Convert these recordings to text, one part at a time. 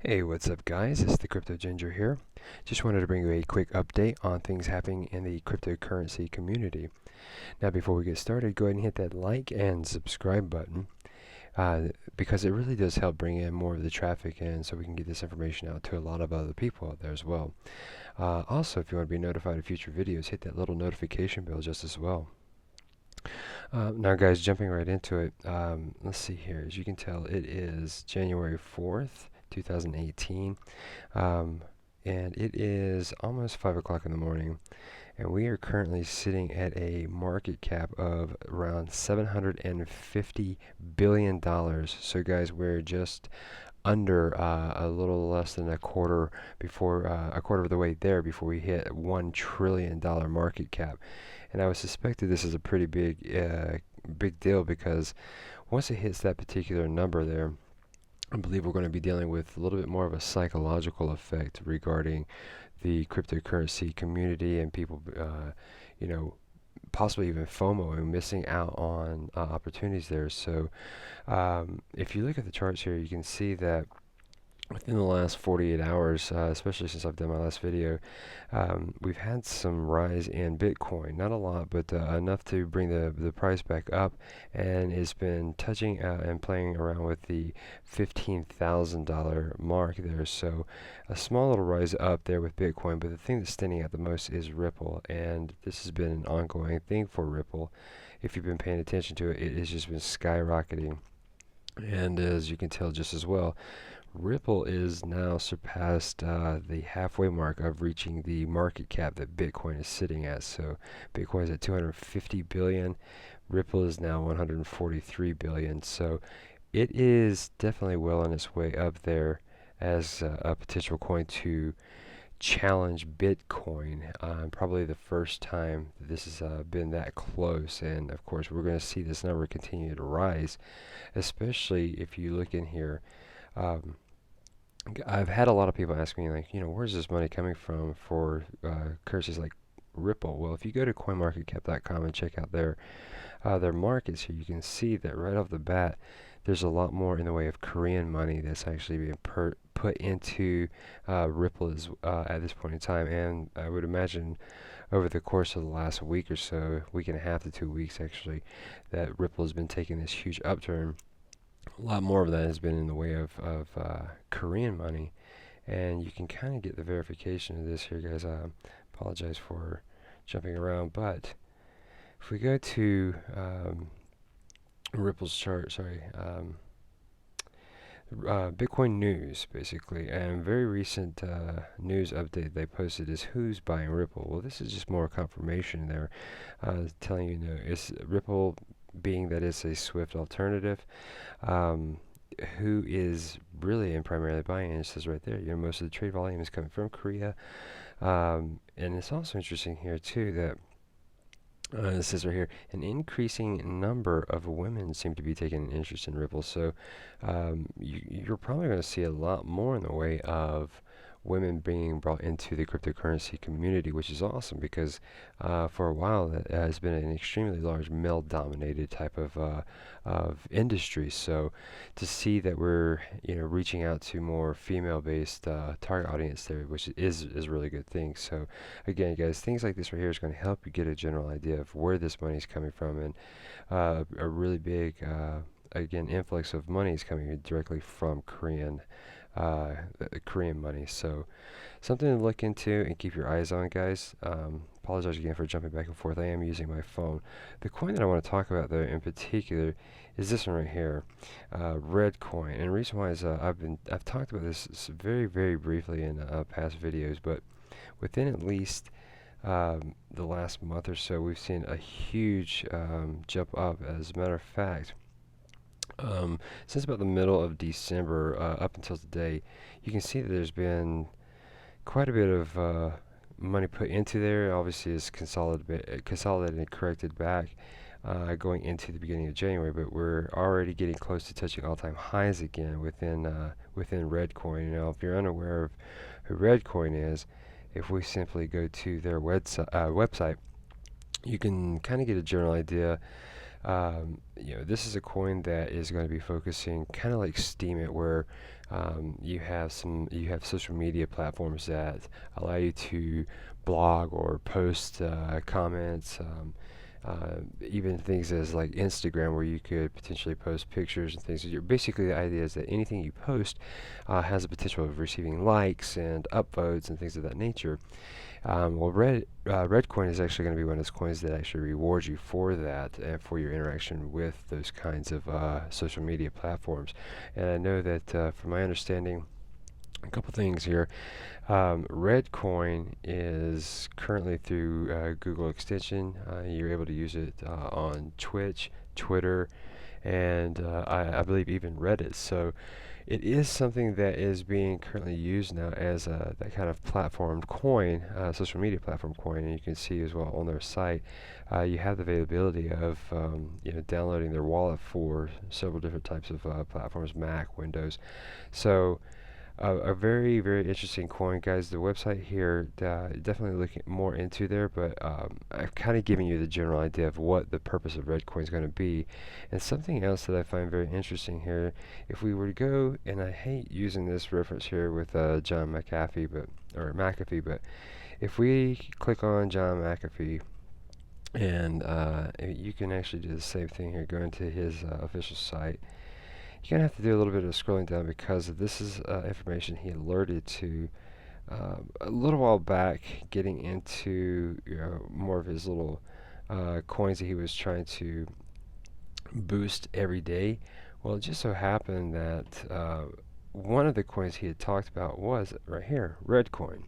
Hey, what's up guys? It's the Crypto Ginger here. Just wanted to bring you a quick update on things happening in the cryptocurrency community. Now before we get started, go ahead and hit that like and subscribe button because it really does help bring in more of the traffic in so we can get this information out to a lot of other people out there as well. Also, if you want to be notified of future videos, hit that little notification bell just as well. Now guys, jumping right into it, let's see here. As you can tell, it is January 4th, 2018. And it is almost 5 o'clock in the morning, and we are currently sitting at a market cap of around $750 billion. So guys, we're just under a little less than a quarter of the way there before we hit $1 trillion market cap. And I would suspect that this is a pretty big deal, because once it hits that particular number there, I believe we're going to be dealing with a little bit more of a psychological effect regarding the cryptocurrency community and people, you know, possibly even FOMO and missing out on opportunities there. So if you look at the charts here, you can see that within the last 48 hours, especially since I've done my last video, we've had some rise in Bitcoin. Not a lot, but enough to bring the price back up, and it's been touching and playing around with the $15,000 mark there. So a small little rise up there with Bitcoin, but the thing that's standing out the most is Ripple, and this has been an ongoing thing for Ripple. If you've been paying attention to it, it has just been skyrocketing. And as you can tell just as well, Ripple is now surpassed the halfway mark of reaching the market cap that Bitcoin is sitting at. So Bitcoin is at 250 billion. Ripple is now 143 billion. So it is definitely well on its way up there as a potential coin to challenge Bitcoin. Probably the first time that this has been that close. And of course, we're going to see this number continue to rise, especially if you look in here. I've had a lot of people ask me, like, where's this money coming from for currencies like Ripple? Well, if you go to coinmarketcap.com and check out their markets here, you can see that right off the bat, there's a lot more in the way of Korean money that's actually being put into Ripple at this point in time. And I would imagine over the course of the last week or so, week and a half to 2 weeks actually, that Ripple has been taking this huge upturn. A lot more of that has been in the way of Korean money, and you can kind of get the verification of this here, guys. I apologize for jumping around, but if we go to Ripple's chart, Bitcoin news, basically, and very recent news update they posted is who's buying Ripple. Well, this is just more confirmation there, telling you, it's Ripple, being that it's a Swift alternative, who is really and primarily buying. And it says right there, most of the trade volume is coming from Korea, and it's also interesting here too that it says right here, an increasing number of women seem to be taking an interest in Ripple. So you're probably going to see a lot more in the way of women being brought into the cryptocurrency community, which is awesome, because for a while that has been an extremely large male-dominated type of industry. So to see that we're reaching out to more female-based target audience there, which is a really good thing. So again, guys, things like this right here is going to help you get a general idea of where this money is coming from, and a really big again influx of money is coming directly from Korean money. So something to look into and keep your eyes on, guys. Apologize again for jumping back and forth. I am using my phone. The coin that I want to talk about though in particular is this one right here, Reddcoin. And the reason why is I've talked about this very, very briefly in past videos, but within at least the last month or so, we've seen a huge jump up. As a matter of fact, since about the middle of December up until today, you can see that there's been quite a bit of money put into there. Obviously, it's consolidated and corrected back going into the beginning of January, but we're already getting close to touching all-time highs again within Reddcoin. If you're unaware of who Reddcoin is, if we simply go to their website, you can kind of get a general idea. This is a coin that is going to be focusing kind of like Steemit, where You have social media platforms that allow you to blog or post comments. Even things as like Instagram, where you could potentially post pictures and things. Basically, the idea is that anything you post has the potential of receiving likes and upvotes and things of that nature. Well, Redcoin is actually going to be one of those coins that actually rewards you for that and for your interaction with those kinds of social media platforms. And I know that, from my understanding, a couple things here. Redcoin is currently through Google extension. You're able to use it on Twitch, Twitter, and I believe even Reddit. So it is something that is being currently used now as that kind of platform coin, social media platform coin, and you can see as well on their site, you have the availability of downloading their wallet for several different types of platforms, Mac, Windows. So a very, very interesting coin, guys. The website here, definitely looking more into there, but I've kind of given you the general idea of what the purpose of Redcoin is going to be. And something else that I find very interesting here, if we were to go, and I hate using this reference here with John McAfee, but if we click on John McAfee, and you can actually do the same thing here, go into his official site. You're going to have to do a little bit of scrolling down because this is information he alerted to a little while back, getting into more of his little coins that he was trying to boost every day. Well, it just so happened that one of the coins he had talked about was right here, Redcoin.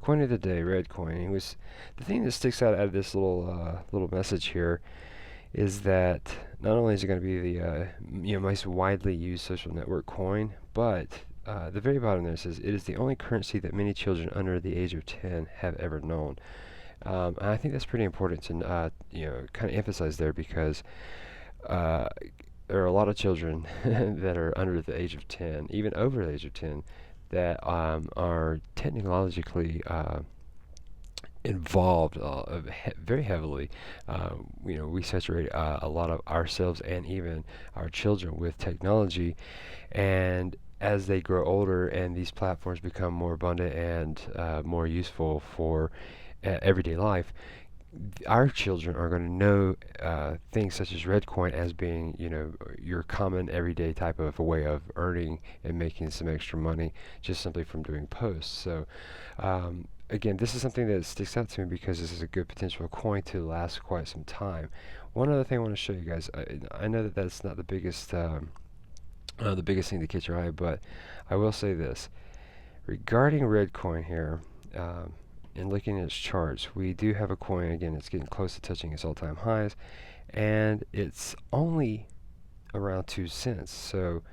Coin of the day, Redcoin. He was the thing that sticks out of this little message here is that not only is it going to be the most widely used social network coin, but the very bottom there says it is the only currency that many children under the age of 10 have ever known. And I think that's pretty important to kind of emphasize there, because there are a lot of children that are under the age of 10, even over the age of 10, that are technologically involved very heavily. We saturate a lot of ourselves and even our children with technology, and as they grow older and these platforms become more abundant and more useful for everyday life, our children are going to know things such as Redcoin as being, your common everyday type of a way of earning and making some extra money just simply from doing posts. So again, this is something that sticks out to me because this is a good potential coin to last quite some time. One other thing I want to show you guys. I know that that's not the biggest thing to catch your eye, but I will say this regarding Redcoin here. And looking at its charts, we do have a coin again. It's getting close to touching its all-time highs, and it's only around 2 cents. So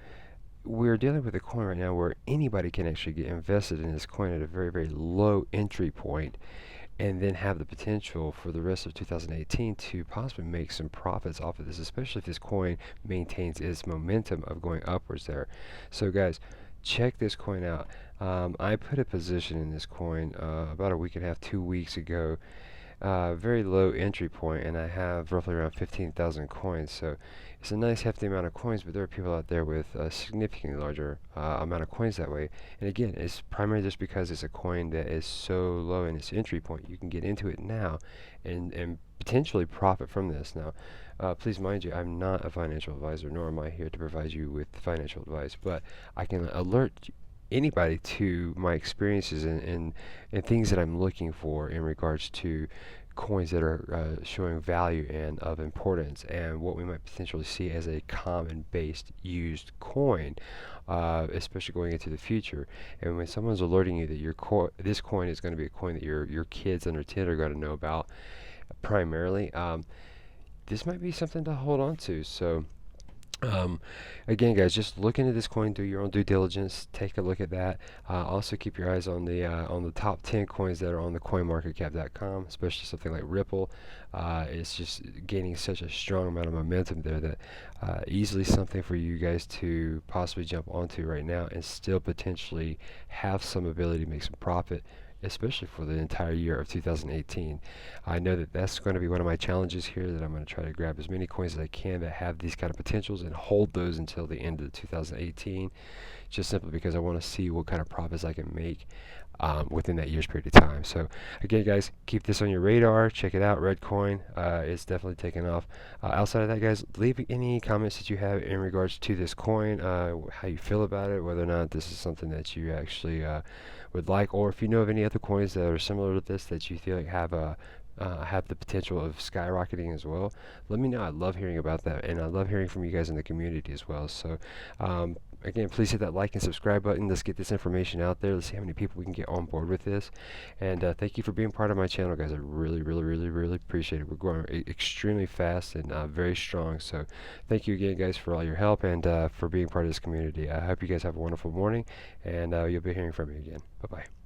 we're dealing with a coin right now where anybody can actually get invested in this coin at a very, very low entry point, and then have the potential for the rest of 2018 to possibly make some profits off of this, especially if this coin maintains its momentum of going upwards there. So guys, check this coin out. I put a position in this coin about a week and a half, 2 weeks ago. Very low entry point, and I have roughly around 15,000 coins. So it's a nice hefty amount of coins, but there are people out there with a significantly larger amount of coins that way. And again, it's primarily just because it's a coin that is so low in its entry point. You can get into it now and potentially profit from this. Now, please mind you, I'm not a financial advisor, nor am I here to provide you with financial advice, but I can alert anybody to my experiences and things that I'm looking for in regards to coins that are showing value and of importance, and what we might potentially see as a common based used coin, especially going into the future. And when someone's alerting you that this coin is going to be a coin that your kids under 10 are going to know about primarily, this might be something to hold on to. So again, guys, just look into this coin, do your own due diligence, take a look at that. Also, keep your eyes on the top 10 coins that are on the CoinMarketCap.com, especially something like Ripple. It's just gaining such a strong amount of momentum there that easily something for you guys to possibly jump onto right now and still potentially have some ability to make some profit, especially for the entire year of 2018. I know that that's going to be one of my challenges here, that I'm going to try to grab as many coins as I can that have these kind of potentials and hold those until the end of 2018 just simply because I want to see what kind of profits I can make within that year's period of time. So again, guys, keep this on your radar. Check it out. Reddcoin is definitely taking off. Outside of that, guys, leave any comments that you have in regards to this coin, how you feel about it, whether or not this is something that you actually would like, or if you know of any other coins that are similar to this that you feel like have the potential of skyrocketing as well. Let me know. I love hearing about that, and I love hearing from you guys in the community as well. So again, please hit that like and subscribe button. Let's get this information out there. Let's see how many people we can get on board with this. And thank you for being part of my channel, guys. I really, really, really, really appreciate it. We're growing extremely fast and very strong. So thank you again, guys, for all your help and for being part of this community. I hope you guys have a wonderful morning, and you'll be hearing from me again. Bye-bye.